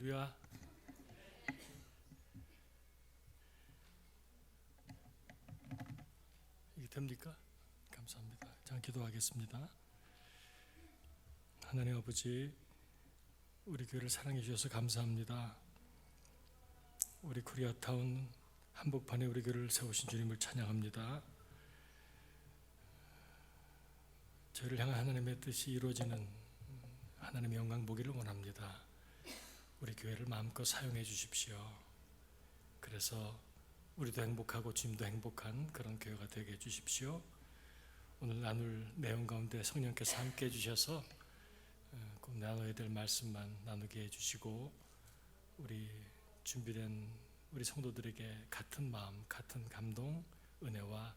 할렐루야. 이게 됩니까? 감사합니다. 자, 기도하겠습니다. 하나님 아버지, 우리 교회를 사랑해 주셔서 감사합니다. 우리 코리아타운 한복판에 우리 교회를 세우신 주님을 찬양합니다. 저희를 향한 하나님의 뜻이 이루어지는 하나님의 영광 보기를 원합니다. 우리 교회를 마음껏 사용해 주십시오. 그래서 우리도 행복하고 주님도 행복한 그런 교회가 되게 해주십시오. 오늘 나눌 내용 가운데 성령께서 함께 해주셔서 꼭 나눠야 될 말씀만 나누게 해주시고 우리 준비된 우리 성도들에게 같은 마음, 같은 감동, 은혜와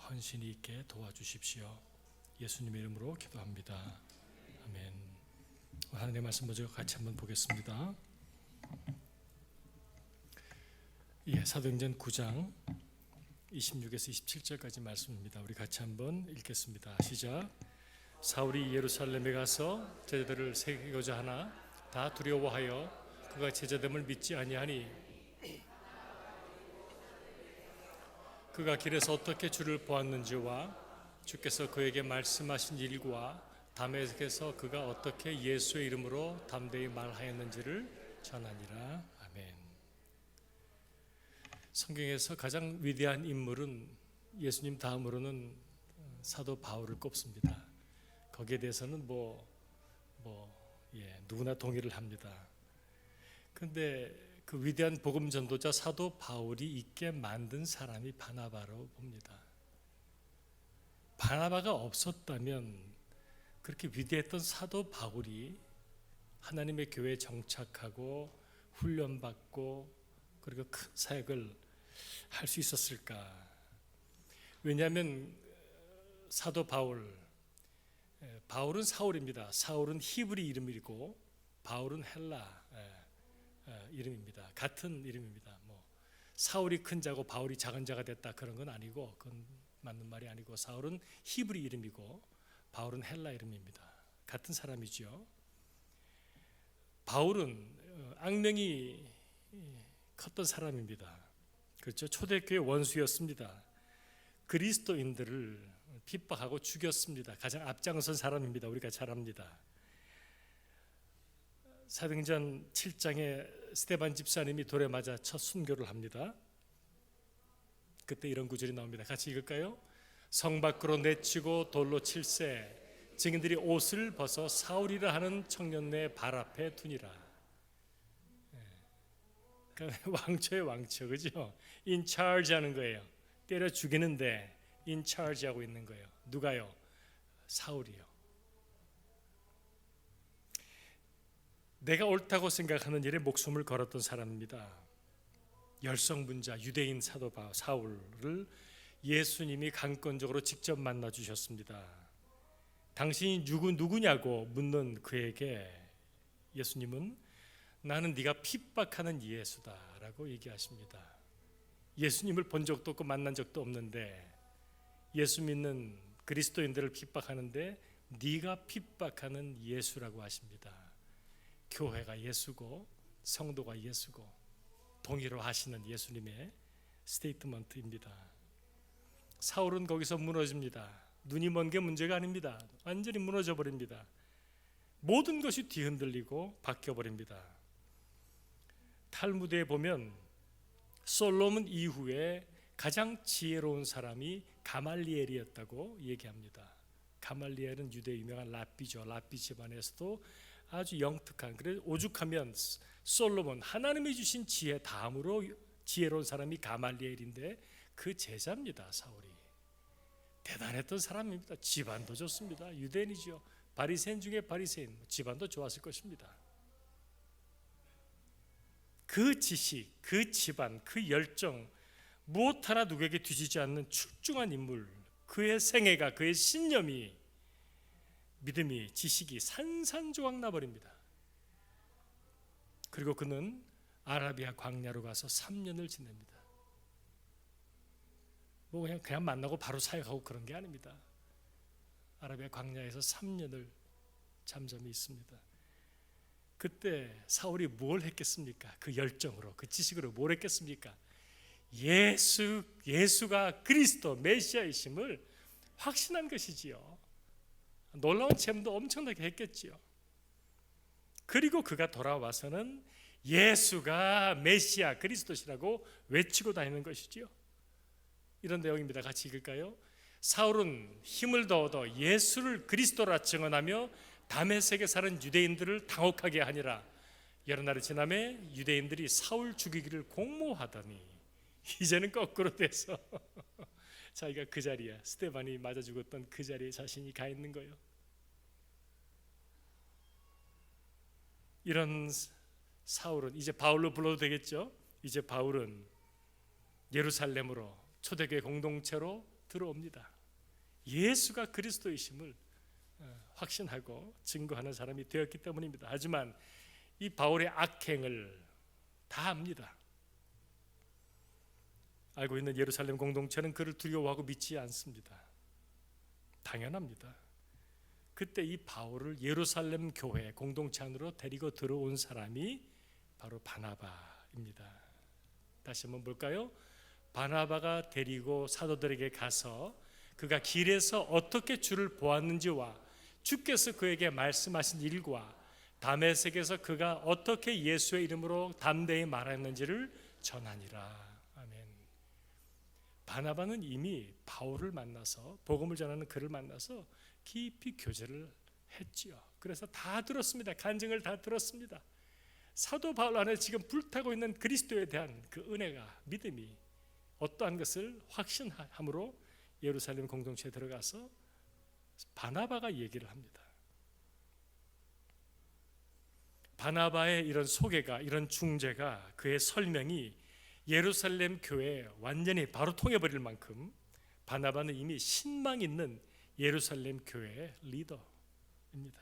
헌신이 있게 도와주십시오. 예수님의 이름으로 기도합니다. 아멘. 하나님의 말씀 먼저 같이 한번 보겠습니다. 사도행전 9장 26에서 27절까지 말씀입니다. 우리 같이 한번 읽겠습니다. 시작. 사울이 예루살렘에 가서 제자들을 세우고자 하나 다 두려워하여 그가 제자됨을 믿지 아니하니 그가 길에서 어떻게 주를 보았는지와 주께서 그에게 말씀하신 일과 다메섹에서 그가 어떻게 예수의 이름으로 담대히 말하였는지를 전하니라. 아멘. 성경에서 가장 위대한 인물은 예수님 다음으로는 사도 바울을 꼽습니다. 거기에 대해서는 누구나 동의를 합니다. 그런데 그 위대한 복음 전도자 사도 바울이 있게 만든 사람이 바나바로 봅니다. 바나바가 없었다면 그렇게 위대했던 사도 바울이 하나님의 교회에 정착하고 훈련받고 그리고 큰 사역을 할 수 있었을까? 왜냐하면 사도 바울은 사울입니다. 사울은 히브리 이름이고 바울은 헬라 이름입니다. 같은 이름입니다. 사울이 큰 자고 바울이 작은 자가 됐다 그런 건 아니고 그건 맞는 말이 아니고 사울은 히브리 이름이고 바울은 헬라 이름입니다. 같은 사람이죠. 바울은 악명이 컸던 사람입니다. 그렇죠. 초대교회 원수였습니다. 그리스도인들을 핍박하고 죽였습니다. 가장 앞장선 사람입니다. 우리가 잘 압니다. 사도행전 7장에 스데반 집사님이 돌에 맞아 첫 순교를 합니다. 그때 이런 구절이 나옵니다. 같이 읽을까요? 성 밖으로 내치고 돌로 칠세 증인들이 옷을 벗어 사울이라 하는 청년네 발 앞에 두니라. 그러니까 왕초의 왕초, 그죠? in charge 하는 거예요. 때려 죽이는데 in charge 하고 있는 거예요. 누가요? 사울이요. 내가 옳다고 생각하는 일에 목숨을 걸었던 사람입니다. 열성분자 유대인 사도 사울을 예수님이 강권적으로 직접 만나 주셨습니다. 당신이 누구냐고 묻는 그에게 예수님은 나는 네가 핍박하는 예수다라고 얘기하십니다. 예수님을 본 적도 없고 만난 적도 없는데 예수 믿는 그리스도인들을 핍박하는데 네가 핍박하는 예수라고 하십니다. 교회가 예수고 성도가 예수고 동의로 하시는 예수님의 스테이트먼트입니다. 사울은 거기서 무너집니다. 눈이 먼 게 문제가 아닙니다. 완전히 무너져 버립니다. 모든 것이 뒤흔들리고 바뀌어버립니다. 탈무드에 보면 솔로몬 이후에 가장 지혜로운 사람이 가말리엘이었다고 얘기합니다. 가말리엘은 유대 유명한 랍비죠. 랍비 집안에서도 아주 영특한, 그래서 오죽하면 솔로몬, 하나님이 주신 지혜 다음으로 지혜로운 사람이 가말리엘인데 그 제자입니다. 사울이 대단했던 사람입니다. 집안도 좋습니다. 유대인이죠. 바리새인 중에 바리새인, 집안도 좋았을 것입니다. 그 지식, 그 집안, 그 열정, 무엇 하나 누구에게 뒤지지 않는 출중한 인물, 그의 생애가, 그의 신념이, 믿음이, 지식이 산산조각 나버립니다. 그리고 그는 아라비아 광야로 가서 3년을 지냅니다. 그냥 만나고 바로 사역하고 그런 게 아닙니다. 아라비아 광야에서 3년을 잠잠히 있습니다. 그때 사울이 뭘 했겠습니까? 그 열정으로, 그 지식으로 뭘 했겠습니까? 예수가 그리스도 메시아이심을 확신한 것이지요. 놀라운 체험도 엄청나게 했겠지요. 그리고 그가 돌아와서는 예수가 메시아 그리스도시라고 외치고 다니는 것이지요. 이런 내용입니다. 같이 읽을까요? 사울은 힘을 더얻어 예수를 그리스도라 증언하며 다메섹에 사는 유대인들을 당혹하게 하니라. 여러 날이 지남에 유대인들이 사울 죽이기를 공모하더니 이제는 거꾸로 돼서 자기가 그 자리에, 스데반이 맞아 죽었던 그 자리에 자신이 가 있는 거예요. 이런 사울은 이제 바울로 불러도 되겠죠. 이제 바울은 예루살렘으로 초대교회 공동체로 들어옵니다. 예수가 그리스도이심을 확신하고 증거하는 사람이 되었기 때문입니다. 하지만 이 바울의 악행을 다 압니다. 알고 있는 예루살렘 공동체는 그를 두려워하고 믿지 않습니다. 당연합니다. 그때 이 바울을 예루살렘 교회 공동체 안으로 데리고 들어온 사람이 바로 바나바입니다. 다시 한번 볼까요? 바나바가 데리고 사도들에게 가서 그가 길에서 어떻게 주를 보았는지와 주께서 그에게 말씀하신 일과 다메섹에서 그가 어떻게 예수의 이름으로 담대히 말했는지를 전하니라. 아멘. 바나바는 이미 바울을 만나서, 복음을 전하는 그를 만나서 깊이 교제를 했지요. 그래서 다 들었습니다. 간증을 다 들었습니다. 사도 바울 안에 지금 불타고 있는 그리스도에 대한 그 은혜가, 믿음이 어떠한 것을 확신함으로 예루살렘 공동체에 들어가서 바나바가 얘기를 합니다. 바나바의 이런 소개가, 이런 중재가, 그의 설명이 예루살렘 교회에 완전히 바로 통해버릴 만큼 바나바는 이미 신망 있는 예루살렘 교회의 리더입니다.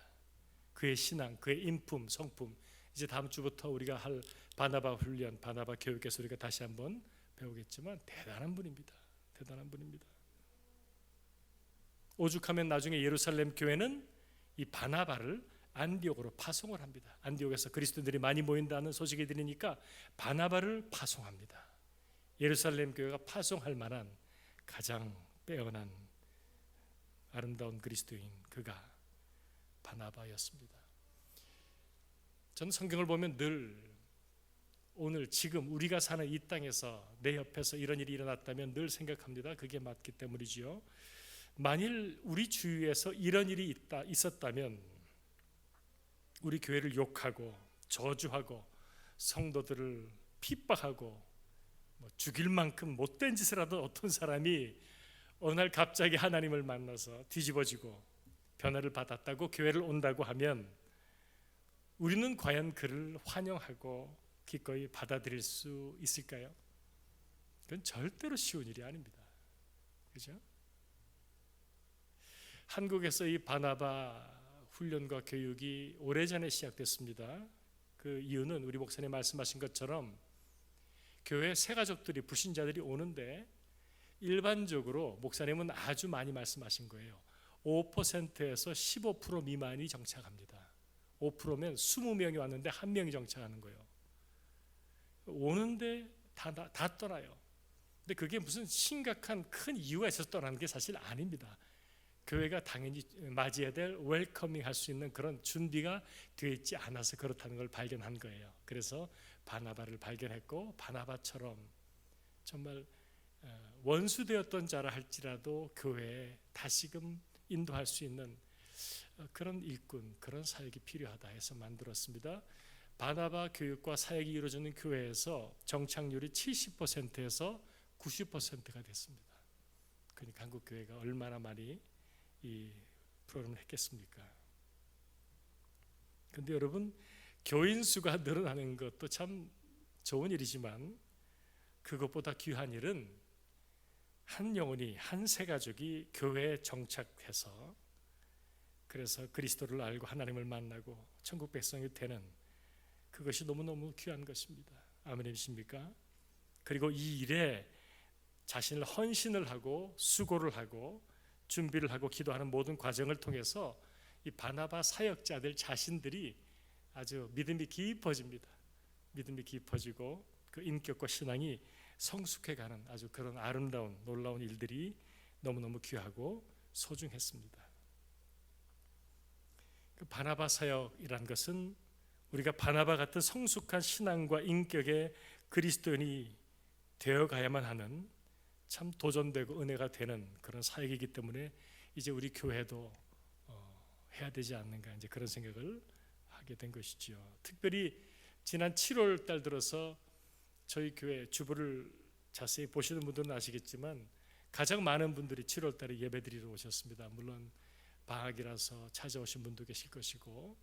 그의 신앙, 그의 인품, 성품, 이제 다음 주부터 우리가 할 바나바 훈련, 바나바 교육에서 우리가 다시 한번 배우겠지만 대단한 분입니다. 대단한 분입니다. 오죽하면 나중에 예루살렘 교회는 이 바나바를 안디옥으로 파송을 합니다. 안디옥에서 그리스도인들이 많이 모인다는 소식이 들으니까 바나바를 파송합니다. 예루살렘 교회가 파송할 만한 가장 빼어난 아름다운 그리스도인, 그가 바나바였습니다. 저는 성경을 보면 늘 오늘 지금 우리가 사는 이 땅에서 내 옆에서 이런 일이 일어났다면 늘 생각합니다. 그게 맞기 때문이지요. 만일 우리 주위에서 이런 일이 있었다면 우리 교회를 욕하고 저주하고 성도들을 핍박하고 죽일 만큼 못된 짓을 하던 어떤 사람이 어느 날 갑자기 하나님을 만나서 뒤집어지고 변화를 받았다고 교회를 온다고 하면 우리는 과연 그를 환영하고 기꺼이 받아들일 수 있을까요? 그건 절대로 쉬운 일이 아닙니다. 그죠? 한국에서 이 바나바 훈련과 교육이 오래전에 시작됐습니다. 그 이유는 우리 목사님 말씀하신 것처럼 교회 새 가족들이, 불신자들이 오는데 일반적으로 목사님은 아주 많이 말씀하신 거예요. 5%에서 15% 미만이 정착합니다. 5%면 20명이 왔는데 1명이 정착하는 거예요. 오는데 다 떠나요. 근데 그게 무슨 심각한 큰 이유가 있어서 떠나는 게 사실 아닙니다. 교회가 당연히 맞이해야 될 웰커밍 할 수 있는 그런 준비가 되어 있지 않아서 그렇다는 걸 발견한 거예요. 그래서 바나바를 발견했고, 바나바처럼 정말 원수되었던 자라 할지라도 교회에 다시금 인도할 수 있는 그런 일꾼, 그런 사역이 필요하다 해서 만들었습니다. 바나바 교육과 사역이 이루어지는 교회에서 정착률이 70%에서 90%가 됐습니다. 그러니까 한국 교회가 얼마나 많이 이 프로그램을 했겠습니까? 그런데 여러분, 교인 수가 늘어나는 것도 참 좋은 일이지만 그것보다 귀한 일은 한 영혼이, 한 세 가족이 교회에 정착해서 그래서 그리스도를 알고 하나님을 만나고 천국 백성이 되는 그것이 너무너무 귀한 것입니다. 아멘이십니까? 그리고 이 일에 자신을 헌신을 하고 수고를 하고 준비를 하고 기도하는 모든 과정을 통해서 이 바나바 사역자들 자신들이 아주 믿음이 깊어집니다. 믿음이 깊어지고 그 인격과 신앙이 성숙해가는 아주 그런 아름다운 놀라운 일들이 너무너무 귀하고 소중했습니다. 그 바나바 사역이란 것은 우리가 바나바 같은 성숙한 신앙과 인격의 그리스도인이 되어가야만 하는 참 도전되고 은혜가 되는 그런 사역이기 때문에 이제 우리 교회도 해야 되지 않는가, 이제 그런 생각을 하게 된 것이지요. 특별히 지난 7월 달 들어서 저희 교회 주보를 자세히 보시는 분들은 아시겠지만 가장 많은 분들이 7월 달에 예배드리러 오셨습니다. 물론 방학이라서 찾아오신 분도 계실 것이고,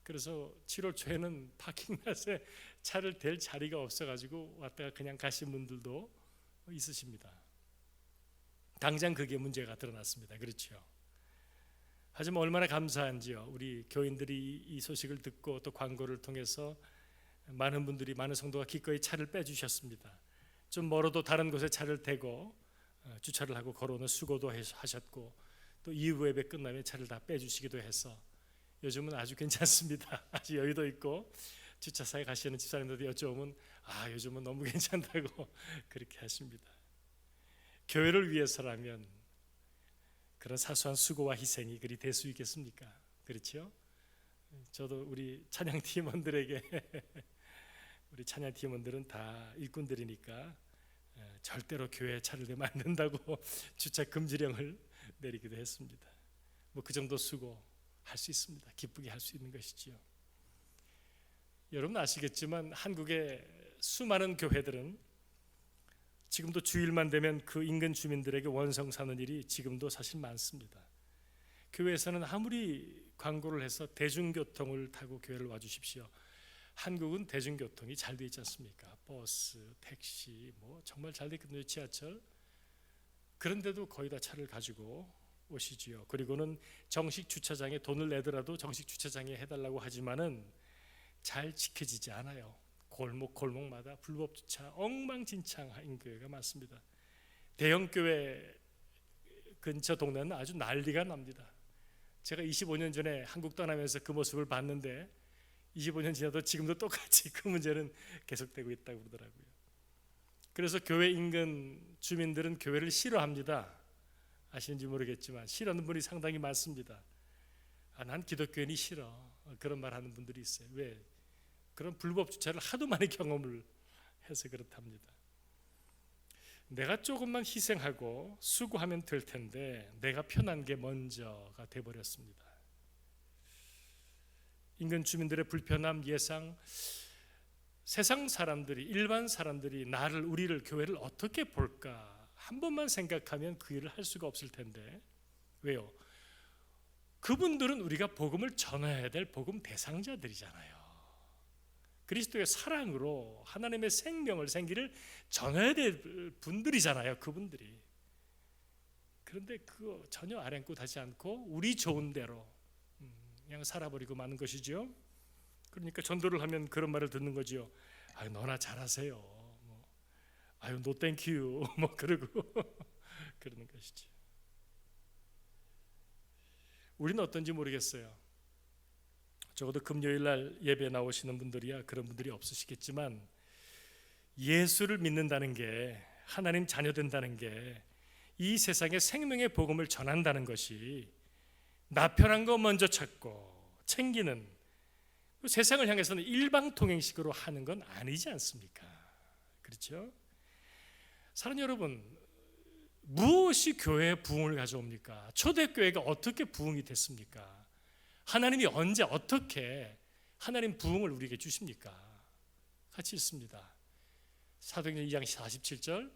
그래서 7월 초에는 파킹랏에 차를 댈 자리가 없어가지고 왔다가 그냥 가신 분들도 있으십니다. 당장 그게 문제가 드러났습니다. 그렇죠? 하지만 얼마나 감사한지요. 우리 교인들이 이 소식을 듣고 또 광고를 통해서 많은 분들이, 많은 성도가 기꺼이 차를 빼주셨습니다. 좀 멀어도 다른 곳에 차를 대고 주차를 하고 걸어오는 수고도 하셨고, 또 이후 예배 끝나면 차를 다 빼주시기도 해서 요즘은 아주 괜찮습니다. 아주 여유도 있고, 주차사에 가시는 집사님들도 여쭤보면 요즘은 너무 괜찮다고 그렇게 하십니다. 교회를 위해서라면 그런 사소한 수고와 희생이 그리 될 수 있겠습니까? 그렇죠? 저도 우리 찬양 팀원들에게 우리 찬양 팀원들은 다 일꾼들이니까 절대로 교회에 차를 대면 안 된다고 주차 금지령을 내리기도 했습니다. 뭐 그 정도 수고 할 수 있습니다. 기쁘게 할 수 있는 것이지요. 여러분 아시겠지만 한국의 수많은 교회들은 지금도 주일만 되면 그 인근 주민들에게 원성 사는 일이 지금도 사실 많습니다. 교회에서는 아무리 광고를 해서 대중교통을 타고 교회를 와주십시오. 한국은 대중교통이 잘 돼 있지 않습니까? 버스, 택시, 뭐 정말 잘 돼 있거든요. 지하철. 그런데도 거의 다 차를 가지고 오시지요. 그리고는 정식 주차장에 돈을 내더라도 정식 주차장에 해달라고 하지만은 잘 지켜지지 않아요. 골목마다 불법 주차 엉망진창인 교회가 많습니다. 대형 교회 근처 동네는 아주 난리가 납니다. 제가 25년 전에 한국 떠나면서 그 모습을 봤는데 25년 지나도 지금도 똑같이 그 문제는 계속되고 있다고 그러더라고요. 그래서 교회 인근 주민들은 교회를 싫어합니다. 아시는지 모르겠지만 싫어하는 분이 상당히 많습니다. 난 기독교인이 싫어, 그런 말 하는 분들이 있어요. 왜? 그런 불법 주차를 하도 많이 경험을 해서 그렇답니다. 내가 조금만 희생하고 수고하면 될 텐데 내가 편한 게 먼저가 돼버렸습니다. 인근 주민들의 불편함, 예상, 세상 사람들이, 일반 사람들이 우리를, 교회를 어떻게 볼까 한 번만 생각하면 그 일을 할 수가 없을 텐데, 왜요? 그분들은 우리가 복음을 전해야 될 복음 대상자들이잖아요. 그리스도의 사랑으로 하나님의 생기를 전해야 될 분들이잖아요. 그분들이. 그런데 그거 전혀 아랑곳하지 않고 우리 좋은 대로 그냥 살아버리고 마는 것이죠. 그러니까 전도를 하면 그런 말을 듣는 거지요. 너나 잘하세요. 노 땡큐 뭐 그러고 그러는 것이죠. 우리는 어떤지 모르겠어요. 적어도 금요일 날 예배 나오시는 분들이야 그런 분들이 없으시겠지만, 예수를 믿는다는 게, 하나님 자녀 된다는 게, 이 세상에 생명의 복음을 전한다는 것이 나 편한 거 먼저 찾고 챙기는, 세상을 향해서는 일방통행식으로 하는 건 아니지 않습니까? 그렇죠? 사랑하는 여러분, 무엇이 교회에 부흥을 가져옵니까? 초대교회가 어떻게 부흥이 됐습니까? 하나님이 언제 어떻게 하나님 부흥을 우리에게 주십니까? 같이 읽습니다. 사도행전 2장 47절,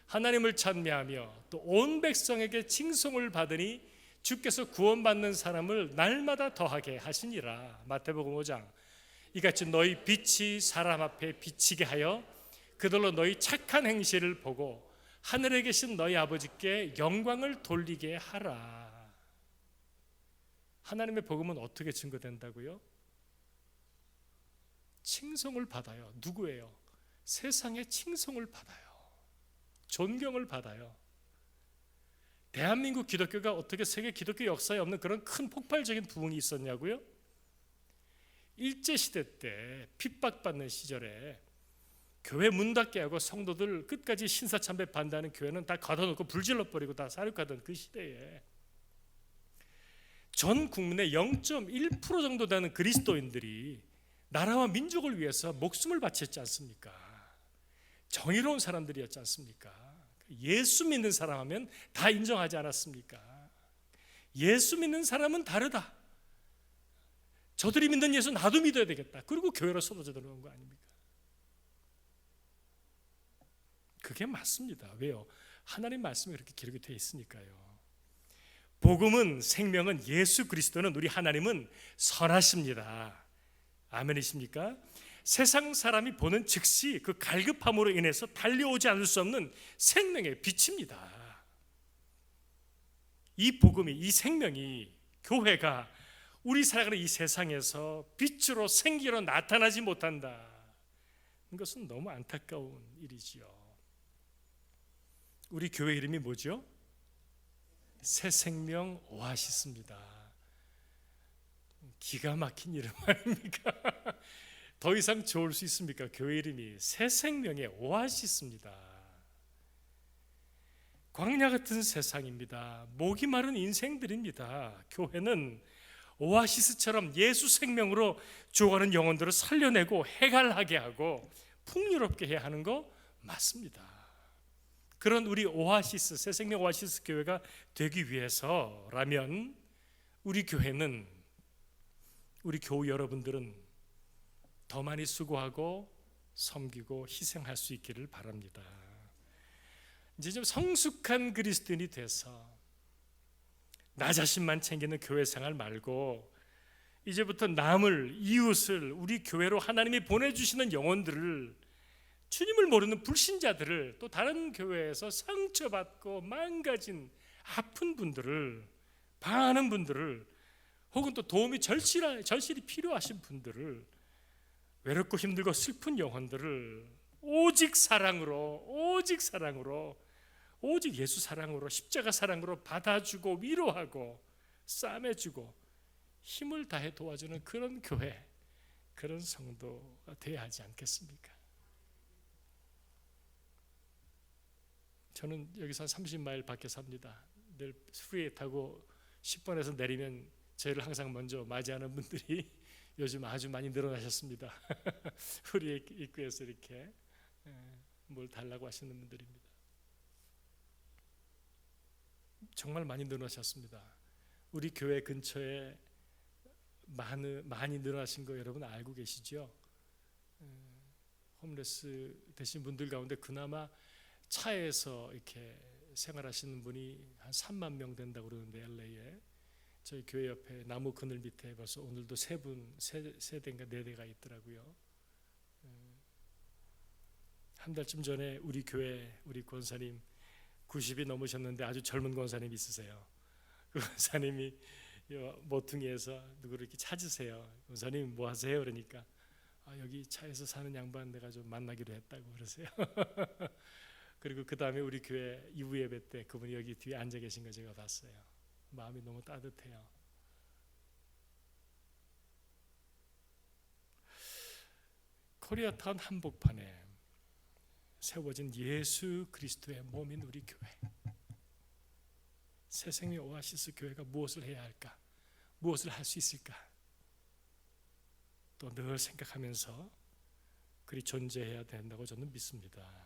하나님을 찬미하며 또 온 백성에게 칭송을 받으니 주께서 구원받는 사람을 날마다 더하게 하시니라. 마태복음 5장, 이같이 너희 빛이 사람 앞에 비치게 하여 그들로 너희 착한 행실을 보고 하늘에 계신 너희 아버지께 영광을 돌리게 하라. 하나님의 복음은 어떻게 증거된다고요? 칭송을 받아요. 누구예요? 세상의 칭송을 받아요. 존경을 받아요. 대한민국 기독교가 어떻게 세계 기독교 역사에 없는 그런 큰 폭발적인 부흥이 있었냐고요? 일제시대 때 핍박받는 시절에 교회 문 닫게 하고 성도들 끝까지 신사참배 반대하는 교회는 다 걷어놓고 불질러버리고 다 사륙하던 그 시대에 전 국민의 0.1% 정도 되는 그리스도인들이 나라와 민족을 위해서 목숨을 바쳤지 않습니까? 정의로운 사람들이었지 않습니까? 예수 믿는 사람 하면 다 인정하지 않았습니까? 예수 믿는 사람은 다르다. 저들이 믿는 예수 나도 믿어야 되겠다. 그리고 교회로 쏟아져 들어온 거 아닙니까? 그게 맞습니다. 왜요? 하나님 말씀이 그렇게 기록이 되어 있으니까요. 복음은, 생명은, 예수 그리스도는, 우리 하나님은 선하십니다. 아멘이십니까? 세상 사람이 보는 즉시 그 갈급함으로 인해서 달려오지 않을 수 없는 생명의 빛입니다. 이 복음이, 이 생명이, 교회가 우리 살아가는 이 세상에서 빛으로 생기로 나타나지 못한다. 이것은 너무 안타까운 일이지요. 우리 교회 이름이 뭐죠? 새생명 오아시스입니다. 기가 막힌 이름 아닙니까? 더 이상 좋을 수 있습니까? 교회 이름이 새생명의 오아시스입니다. 광야 같은 세상입니다. 목이 마른 인생들입니다. 교회는 오아시스처럼 예수 생명으로 죽어가는 영혼들을 살려내고 해갈하게 하고 풍요롭게 해야 하는 거 맞습니다. 그런 우리 오아시스, 새생명 오아시스 교회가 되기 위해서라면 우리 교회는, 우리 교우 여러분들은 더 많이 수고하고 섬기고 희생할 수 있기를 바랍니다. 이제 좀 성숙한 그리스도인이 돼서 나 자신만 챙기는 교회 생활 말고 이제부터 남을, 이웃을, 우리 교회로 하나님이 보내주시는 영혼들을, 주님을 모르는 불신자들을, 또 다른 교회에서 상처받고 망가진 아픈 분들을, 방하는 분들을, 혹은 또 도움이 절실히 필요하신 분들을, 외롭고 힘들고 슬픈 영혼들을 오직 사랑으로, 오직 예수 사랑으로, 십자가 사랑으로 받아주고 위로하고 싸매주고 힘을 다해 도와주는 그런 교회, 그런 성도가 되어야 하지 않겠습니까? 저는 여기서 한 30마일 밖에 삽니다. 늘 프리웨이 타고 10번에서 내리면 저희를 항상 먼저 맞이하는 분들이 요즘 아주 많이 늘어나셨습니다. 우리 입구에서 이렇게 뭘 달라고 하시는 분들입니다. 정말 많이 늘어나셨습니다. 우리 교회 근처에 많이 늘어나신 거 여러분 알고 계시죠? 홈레스 되신 분들 가운데 그나마 차에서 이렇게 생활하시는 분이 한 3만 명 된다고 그러는데, LA에 저희 교회 옆에 나무 그늘 밑에 벌써 오늘도 세 대인가 4대가 있더라고요. 한 달쯤 전에 우리 교회 우리 권사님 90이 넘으셨는데 아주 젊은 권사님 있으세요. 그 권사님이 모퉁이에서 누구를 이렇게 찾으세요. 권사님 뭐 하세요? 그러니까 여기 차에서 사는 양반 내가 좀 만나기로 했다고 그러세요. 그리고 그 다음에 우리 교회 2부 예배 때 그분이 여기 뒤에 앉아 계신 거 제가 봤어요. 마음이 너무 따뜻해요. 코리아타운 한복판에 세워진 예수 그리스도의 몸인 우리 교회, 새생명 오아시스 교회가 무엇을 해야 할까? 무엇을 할 수 있을까? 또 늘 생각하면서 그리 존재해야 된다고 저는 믿습니다.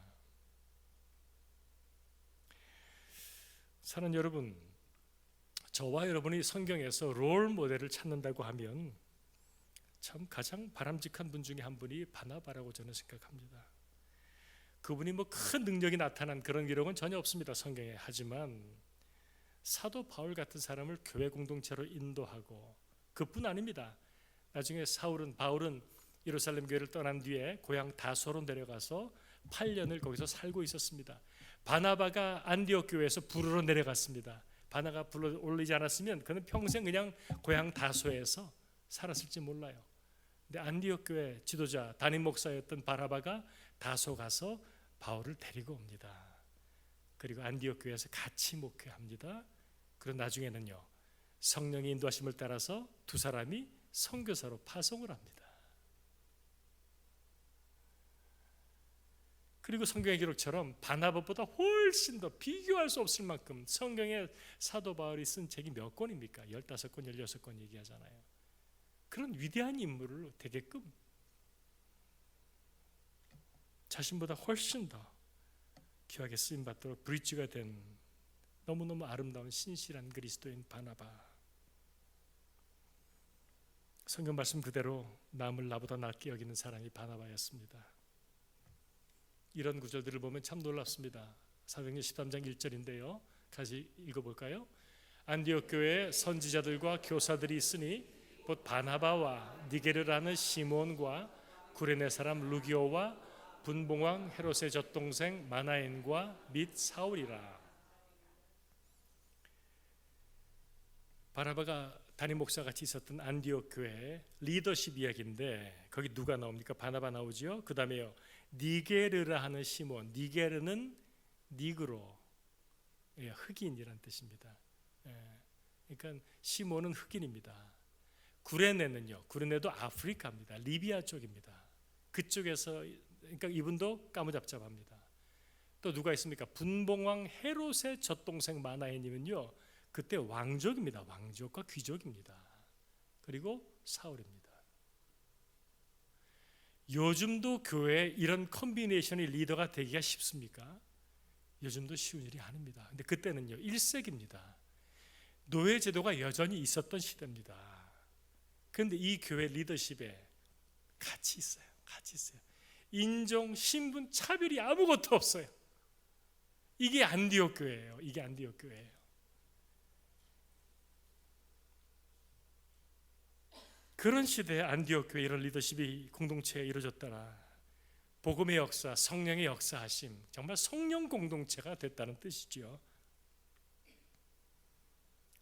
사랑하는 여러분, 저와 여러분이 성경에서 롤 모델을 찾는다고 하면 참 가장 바람직한 분 중에 한 분이 바나바라고 저는 생각합니다. 그분이 뭐 큰 능력이 나타난 그런 기록은 전혀 없습니다, 성경에. 하지만 사도 바울 같은 사람을 교회 공동체로 인도하고, 그뿐 아닙니다. 나중에 바울은 예루살렘 교회를 떠난 뒤에 고향 다소로 내려가서 8년을 거기서 살고 있었습니다. 바나바가 안디옥 교회에서 부르러 내려갔습니다. 바나바가 불러 올리지 않았으면 그는 평생 그냥 고향 다소에서 살았을지 몰라요. 근데 안디옥 교회 지도자 담임 목사였던 바나바가 다소 가서 바울을 데리고 옵니다. 그리고 안디옥 교회에서 같이 목회합니다. 그리고 나중에는요, 성령의 인도하심을 따라서 두 사람이 선교사로 파송을 합니다. 그리고 성경의 기록처럼 바나바보다 훨씬 더 비교할 수 없을 만큼 성경에 사도 바울이 쓴 책이 몇 권입니까? 15권, 16권 얘기하잖아요. 그런 위대한 인물을 되게끔 자신보다 훨씬 더 귀하게 쓰임받도록 브릿지가 된 너무너무 아름다운 신실한 그리스도인 바나바. 성경 말씀 그대로 남을 나보다 낫게 여기는 사람이 바나바였습니다. 이런 구절들을 보면 참 놀랍습니다. 사도행전 13장 1절인데요. 같이 읽어볼까요? 안디옥 교회에 선지자들과 교사들이 있으니 곧 바나바와 니게르라는 시몬과 구레네 사람 루기오와 분봉왕 헤롯의 젖동생 마나엔과 및 사울이라. 바나바가 담임 목사 같이 있었던 안디옥 교회 리더십 이야기인데 거기 누가 나옵니까? 바나바 나오지요. 그 다음에요, 니게르라 하는 시몬. 니게르는 니그로, 흑인이란 뜻입니다. 그러니까 시몬은 흑인입니다. 구레네는요, 구레네도 아프리카입니다. 리비아 쪽입니다. 그쪽에서, 그러니까 이분도 까무잡잡합니다. 또 누가 있습니까? 분봉왕 헤롯의 젖동생 마나엔이면요, 그때 왕족입니다. 왕족과 귀족입니다. 그리고 사울입니다. 요즘도 교회에 이런 컨비네이션의 리더가 되기가 쉽습니까? 요즘도 쉬운 일이 아닙니다. 근데 그때는요, 1세기입니다. 노예 제도가 여전히 있었던 시대입니다. 그런데 이 교회 리더십에 같이 있어요. 같이 있어요. 인종, 신분, 차별이 아무것도 없어요. 이게 안디옥 교회예요. 이게 안디옥 교회예요. 그런 시대에 안디옥 교회 이런 리더십이 공동체에 이루어졌더라. 복음의 역사, 성령의 역사하심, 정말 성령 공동체가 됐다는 뜻이죠.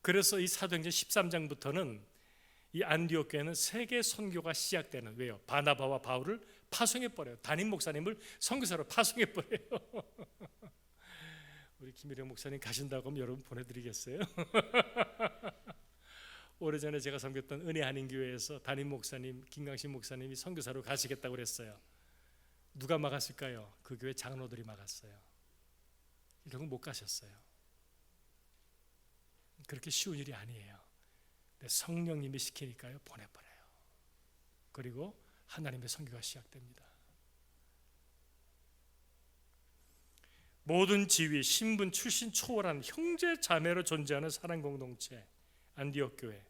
그래서 이 사도행전 13장부터는 이 안디옥 교회는 세계 선교가 시작되는, 왜요? 바나바와 바울을 파송해 버려요. 담임 목사님을 선교사로 파송해 버려요. 우리 김일영 목사님 가신다고 하면 여러분 보내드리겠어요? 오래전에 제가 섬겼던 은혜 한인교회에서 담임 목사님 김강신 목사님이 선교사로 가시겠다고 그랬어요. 누가 막았을까요? 그 교회 장로들이 막았어요. 결국 못 가셨어요. 그렇게 쉬운 일이 아니에요. 근데 성령님이 시키니까요, 보내버려요. 그리고 하나님의 선교가 시작됩니다. 모든 지위, 신분, 출신 초월한 형제 자매로 존재하는 사랑 공동체 안디옥 교회,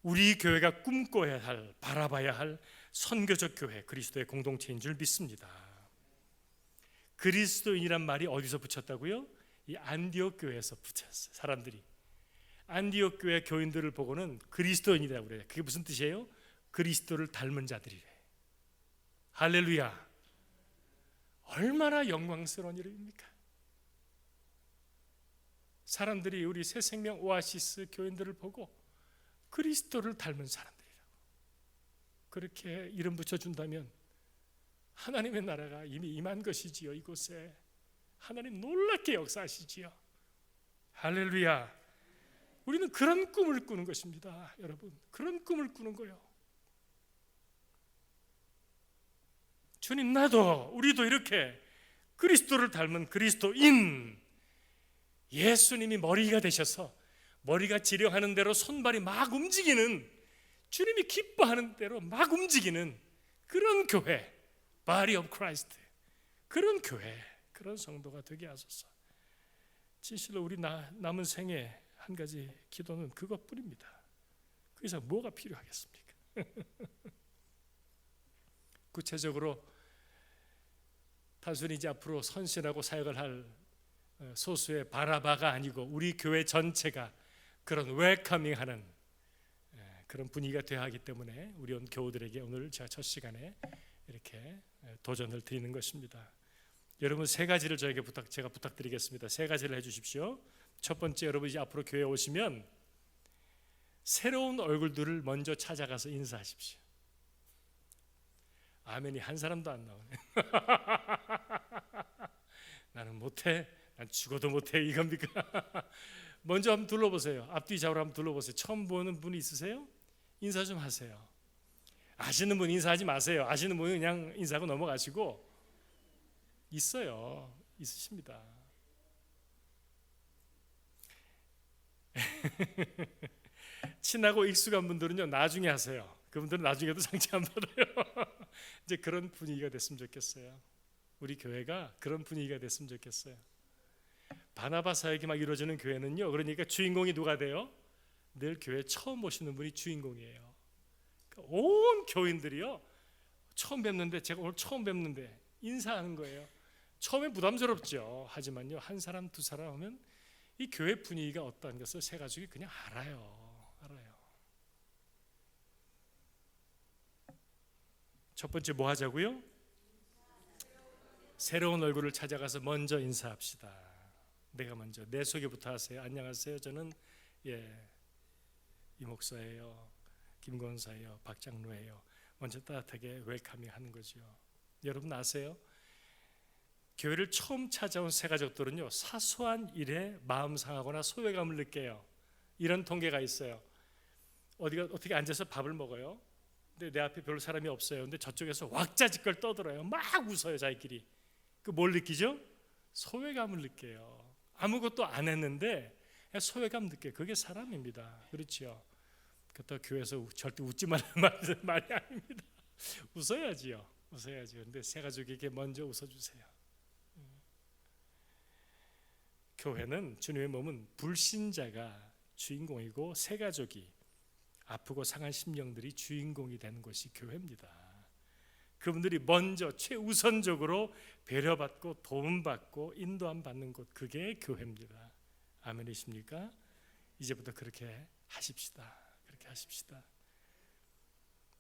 우리 교회가 꿈꿔야 할, 바라봐야 할 선교적 교회, 그리스도의 공동체인 줄 믿습니다. 그리스도인이란 말이 어디서 붙였다고요? 이 안디옥 교회에서 붙였어요. 사람들이 안디옥 교회 교인들을 보고는 그리스도인이라고 그래요. 그게 무슨 뜻이에요? 그리스도를 닮은 자들이래. 할렐루야. 얼마나 영광스러운 일입니까? 사람들이 우리 새생명 오아시스 교인들을 보고 그리스도를 닮은 사람들이라고 그렇게 이름 붙여준다면 하나님의 나라가 이미 임한 것이지요. 이곳에 하나님 놀랍게 역사하시지요. 할렐루야. 우리는 그런 꿈을 꾸는 것입니다. 여러분, 그런 꿈을 꾸는 거예요. 주님, 나도, 우리도 이렇게 그리스도를 닮은 그리스도인, 예수님이 머리가 되셔서 머리가 지령하는 대로 손발이 막 움직이는, 주님이 기뻐하는 대로 막 움직이는 그런 교회, Body of Christ, 그런 교회, 그런 성도가 되게 하소서. 진실로 우리 남은 생에 한 가지 기도는 그것뿐입니다. 그 이상 뭐가 필요하겠습니까? 구체적으로 단순히 이제 앞으로 선신하고 사역을 할 소수의 바나바가 아니고 우리 교회 전체가 그런 웰커밍하는 그런 분위기가 되어야 하기 때문에 우리 온 교우들에게 오늘 제가 첫 시간에 이렇게 도전을 드리는 것입니다. 여러분, 세 가지를 저에게 제가 부탁드리겠습니다. 세 가지를 해주십시오. 첫 번째, 여러분 이제 앞으로 교회에 오시면 새로운 얼굴들을 먼저 찾아가서 인사하십시오. 아멘이 한 사람도 안 나오네. 나는 못해, 난 죽어도 못해, 이겁니까? 먼저 한번 둘러보세요. 앞뒤 좌우로 한번 둘러보세요. 처음 보는 분이 있으세요? 인사 좀 하세요. 아시는 분 인사하지 마세요. 아시는 분은 그냥 인사하고 넘어가시고. 있어요. 있으십니다. 친하고 익숙한 분들은요, 나중에 하세요. 그분들은 나중에도 상처 안 받아요. 이제 그런 분위기가 됐으면 좋겠어요. 우리 교회가 그런 분위기가 됐으면 좋겠어요. 바나바 사역이 막 이루어지는 교회는요, 그러니까 주인공이 누가 돼요? 늘 교회 처음 오시는 분이 주인공이에요. 그러니까 온 교인들이요, 처음 뵙는데, 제가 오늘 처음 뵙는데 인사하는 거예요. 처음에 부담스럽죠. 하지만요, 한 사람 두 사람 하면 이 교회 분위기가 어떠한 것을 새 가족이 그냥 알아요. 첫 번째 뭐 하자고요? 새로운 얼굴을 찾아가서 먼저 인사합시다. 내가 먼저 내 소개부터 하세요. 안녕하세요. 저는 이 목사예요. 김 권사예요. 박 장로예요. 먼저 따뜻하게 웰카밍 하는 거죠. 여러분 아세요? 교회를 처음 찾아온 새 가족들은요, 사소한 일에 마음 상하거나 소외감을 느껴요. 이런 통계가 있어요. 어떻게 앉아서 밥을 먹어요. 근데 내 앞에 별로 사람이 없어요. 근데 저쪽에서 왁자지껄 떠들어요. 막 웃어요, 자기끼리. 그 뭘 느끼죠? 소외감을 느껴요. 아무것도 안 했는데 소외감 느껴요. 그게 사람입니다. 그렇죠? 그렇다고 교회에서 절대 웃지 말라는 말이 아닙니다. 웃어야지요. 웃어야지요. 근데 새 가족에게 먼저 웃어주세요. 교회는, 주님의 몸은 불신자가 주인공이고 새 가족이, 아프고 상한 심령들이 주인공이 되는 것이 교회입니다. 그분들이 먼저 최우선적으로 배려받고 도움받고 인도함 받는 곳, 그게 교회입니다. 아멘이십니까? 이제부터 그렇게 하십시다. 그렇게 하십시다.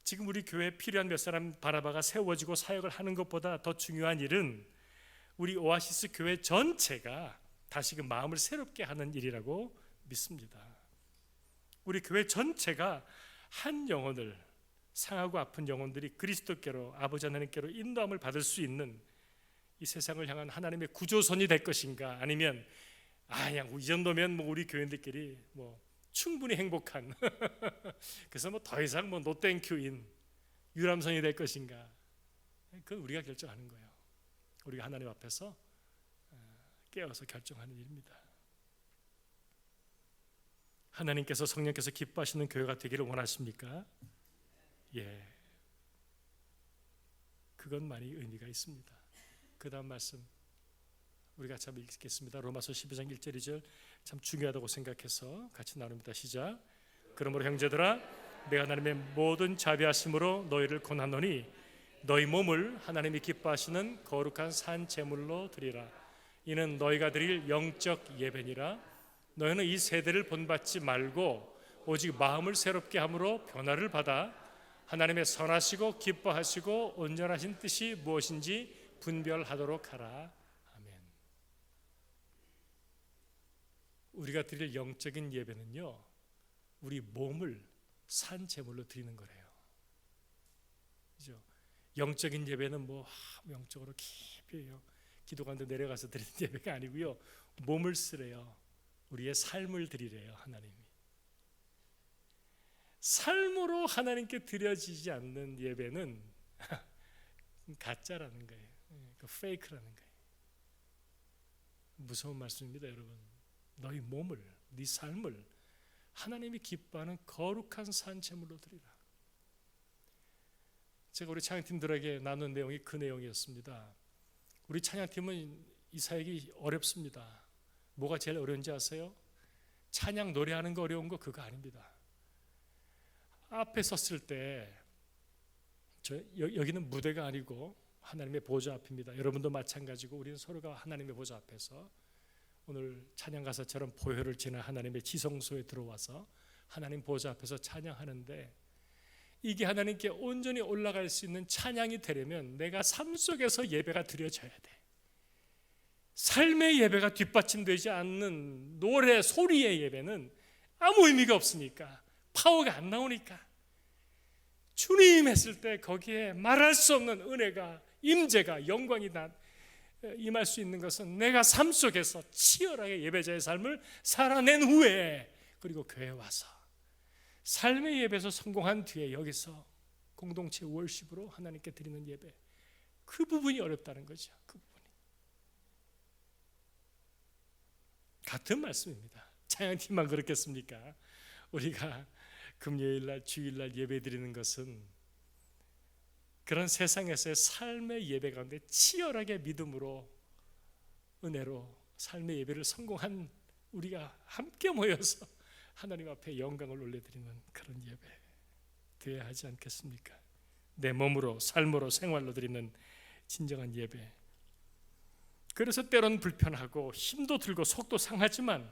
지금 우리 교회에 필요한 몇 사람 바나바가 세워지고 사역을 하는 것보다 더 중요한 일은 우리 오아시스 교회 전체가 다시금 마음을 새롭게 하는 일이라고 믿습니다. 우리 교회 전체가 한 영혼을, 상하고 아픈 영혼들이 그리스도께로, 아버지 하나님께로 인도함을 받을 수 있는 이 세상을 향한 하나님의 구조선이 될 것인가, 아니면 그냥 이 정도면 뭐 우리 교인들끼리 뭐 충분히 행복한 그래서 뭐 더 이상 뭐 노땡큐인 유람선이 될 것인가, 그건 우리가 결정하는 거예요. 우리가 하나님 앞에서 깨어서 결정하는 일입니다. 하나님께서, 성령께서 기뻐하시는 교회가 되기를 원하십니까? 예, 그건 많이 의미가 있습니다. 그 다음 말씀 우리 같이 한번 읽겠습니다. 로마서 12장 1절 2절 참 중요하다고 생각해서 같이 나눕니다. 시작. 그러므로 형제들아, 내가 하나님의 모든 자비하심으로 너희를 권하노니 너희 몸을 하나님이 기뻐하시는 거룩한 산 제물로 드리라. 이는 너희가 드릴 영적 예배니라. 너희는 이 세대를 본받지 말고 오직 마음을 새롭게 함으로 변화를 받아 하나님의 선하시고 기뻐하시고 온전하신 뜻이 무엇인지 분별하도록 하라. 아멘. 우리가 드릴 영적인 예배는요, 우리 몸을 산 제물로 드리는 거래요. 그죠? 영적인 예배는 뭐 영적으로 깊이 기도 가운데 내려가서 드리는 예배가 아니고요, 몸을 쓰래요. 우리의 삶을 드리래요. 하나님이 삶으로 하나님께 드려지지 않는 예배는 가짜라는 거예요. 그 페이크라는 거예요. 무서운 말씀입니다, 여러분. 너희 몸을, 네 삶을 하나님이 기뻐하는 거룩한 산 제물로 드리라. 제가 우리 찬양팀들에게 나눈 내용이 그 내용이었습니다. 우리 찬양팀은 이 사역이 어렵습니다. 뭐가 제일 어려운지 아세요? 찬양 노래하는 거 어려운 거 그거 아닙니다. 앞에 섰을 때 여기는 무대가 아니고 하나님의 보좌 앞입니다. 여러분도 마찬가지고 우리는 서로가 하나님의 보좌 앞에서 오늘 찬양 가사처럼 보혈을 지나 하나님의 지성소에 들어와서 하나님 보좌 앞에서 찬양하는데, 이게 하나님께 온전히 올라갈 수 있는 찬양이 되려면 내가 삶 속에서 예배가 드려져야 돼. 삶의 예배가 뒷받침되지 않는 노래, 소리의 예배는 아무 의미가 없으니까, 파워가 안 나오니까, 주님 했을 때 거기에 말할 수 없는 은혜가, 임재가, 영광이 임할 수 있는 것은 내가 삶 속에서 치열하게 예배자의 삶을 살아낸 후에, 그리고 교회에 와서 삶의 예배에서 성공한 뒤에 여기서 공동체 월십으로 하나님께 드리는 예배, 그 부분이 어렵다는 거죠. 그 부분이. 같은 말씀입니다. 찬양팀만 그렇겠습니까? 우리가 금요일날 주일날 예배 드리는 것은 그런 세상에서의 삶의 예배 가운데 치열하게 믿음으로 은혜로 삶의 예배를 성공한 우리가 함께 모여서 하나님 앞에 영광을 올려드리는 그런 예배 되어야 하지 않겠습니까? 내 몸으로 삶으로 생활로 드리는 진정한 예배. 그래서 때론 불편하고 힘도 들고 속도 상하지만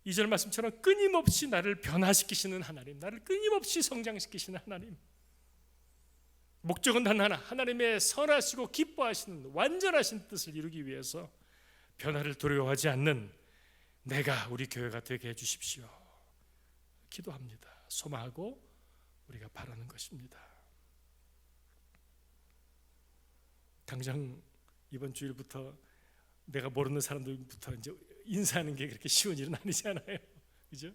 2절 말씀처럼 끊임없이 나를 변화시키시는 하나님, 나를 끊임없이 성장시키시는 하나님, 목적은 단 하나, 하나님의 선하시고 기뻐하시는 완전하신 뜻을 이루기 위해서 변화를 두려워하지 않는 내가 우리 교회가 되게 해주십시오. 기도합니다. 소망하고 우리가 바라는 것입니다. 당장 이번 주일부터 내가 모르는 사람들부터 이제 인사하는 게 그렇게 쉬운 일은 아니잖아요. 그죠?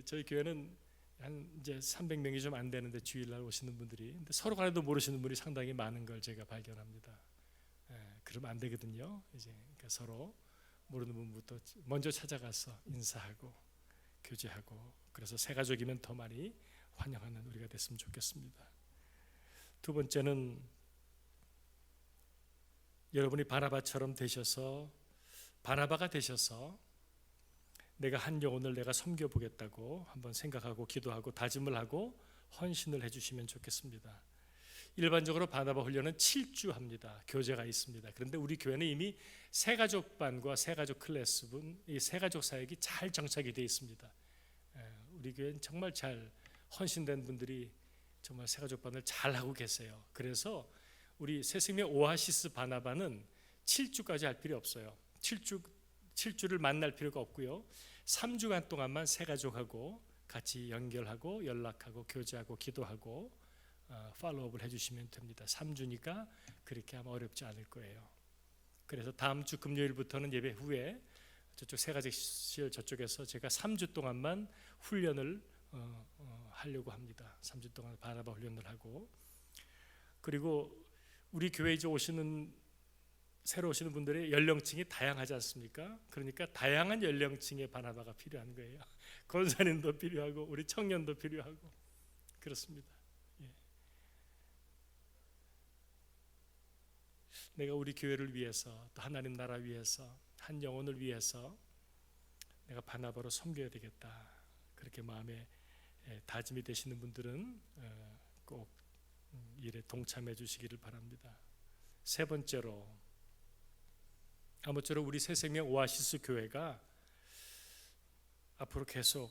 저희 교회는 한 이제 300명이 좀 안 되는데 주일날 오시는 분들이, 근데 서로 간에도 모르시는 분이 상당히 많은 걸 제가 발견합니다. 그러면 안 되거든요. 이제 그러니까 서로 모르는 분부터 먼저 찾아가서 인사하고 교제하고, 그래서 새 가족이면 더 많이 환영하는 우리가 됐으면 좋겠습니다. 두 번째는 여러분이 바나바처럼 되셔서, 바나바가 되셔서 내가 한 영혼을 내가 섬겨보겠다고 한번 생각하고 기도하고 다짐을 하고 헌신을 해주시면 좋겠습니다. 일반적으로 바나바 훈련은 7주 합니다. 교제가 있습니다. 그런데 우리 교회는 이미 새가족반과 새가족 클래스분, 이 새가족 사역이 잘 정착이 되어 있습니다. 우리 교회는 정말 잘 헌신된 분들이 정말 새가족반을 잘 하고 계세요. 그래서 우리 새생명 오아시스 바나바는 7주까지 할 필요 없어요. 7주를 만날 필요가 없고요. 3주간 동안만 새가족하고 같이 연결하고 연락하고 교제하고 기도하고 팔로우업을 해주시면 됩니다. 3주니까 그렇게 하면 어렵지 않을 거예요. 그래서 다음 주 금요일부터는 예배 후에 저쪽 새가족실 저쪽에서 제가 3주 동안만 훈련을 하려고 합니다. 3주 동안 바나바 훈련을 하고, 그리고 우리 교회 이제 새로 오시는 분들의 연령층이 다양하지 않습니까? 그러니까 다양한 연령층의 바나바가 필요한 거예요. 권사님도 필요하고 우리 청년도 필요하고 그렇습니다. 내가 우리 교회를 위해서, 또 하나님 나라 위해서, 한 영혼을 위해서 내가 바나바로 섬겨야 되겠다, 그렇게 마음에 다짐이 되시는 분들은 꼭 일에 동참해 주시기를 바랍니다. 세 번째로, 아무쪼록 우리 새생명 오아시스 교회가 앞으로 계속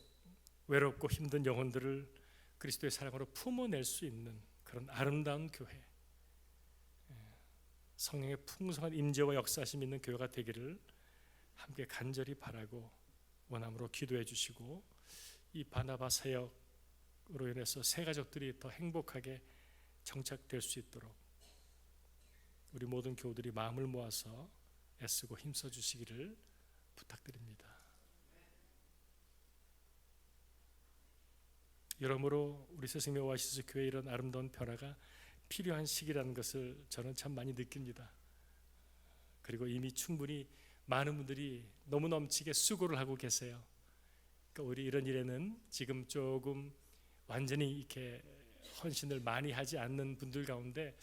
외롭고 힘든 영혼들을 그리스도의 사랑으로 품어낼 수 있는 그런 아름다운 교회, 성령의 풍성한 임재와 역사심 있는 교회가 되기를 함께 간절히 바라고 원함으로 기도해 주시고, 이 바나바 사역으로 인해서 새 가족들이 더 행복하게 정착될 수 있도록 우리 모든 교우들이 마음을 모아서 애쓰고 힘써 주시기를 부탁드립니다. 여러모로 우리 새생명 오아시스 교회 이런 아름다운 변화가 필요한 시기라는 것을 저는 참 많이 느낍니다. 그리고 이미 충분히 많은 분들이 너무 넘치게 수고를 하고 계세요. 그러니까 우리 이런 일에는 지금 조금 완전히 이렇게 헌신을 많이 하지 않는 분들 가운데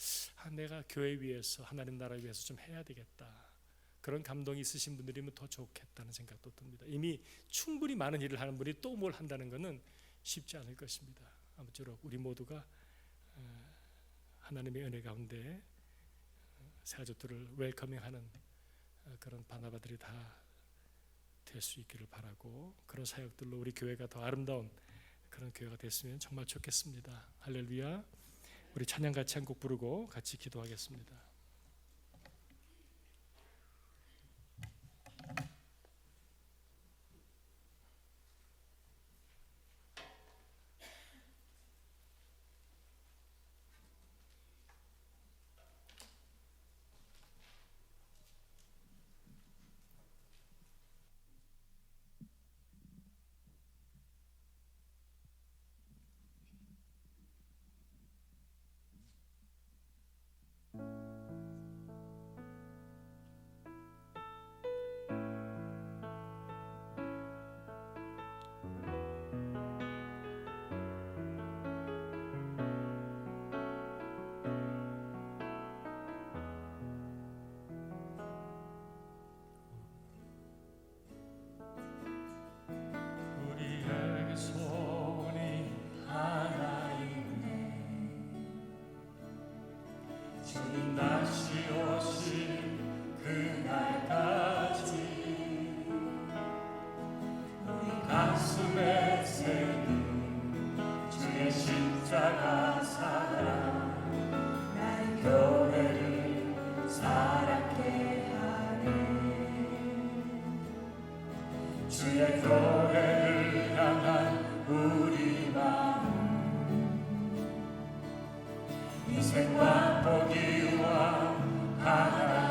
내가 교회 위해서, 하나님 나라 위해서 좀 해야 되겠다, 그런 감동이 있으신 분들이면 더 좋겠다는 생각도 듭니다. 이미 충분히 많은 일을 하는 분이 또 뭘 한다는 것은 쉽지 않을 것입니다. 아무쪼록 우리 모두가 하나님의 은혜 가운데 새가족들을 웰커밍하는 그런 바나바들이 다 될 수 있기를 바라고, 그런 사역들로 우리 교회가 더 아름다운 그런 교회가 됐으면 정말 좋겠습니다. 할렐루야. 우리 찬양 같이 한 곡 부르고 같이 기도하겠습니다. 주님 다시 오실 그날까지 우리 가슴에 새긴 주의 십자가 사랑 나의 교회를 사랑케 하네. 주의 교회를 향한 우리 마음 인생과 보기와 하나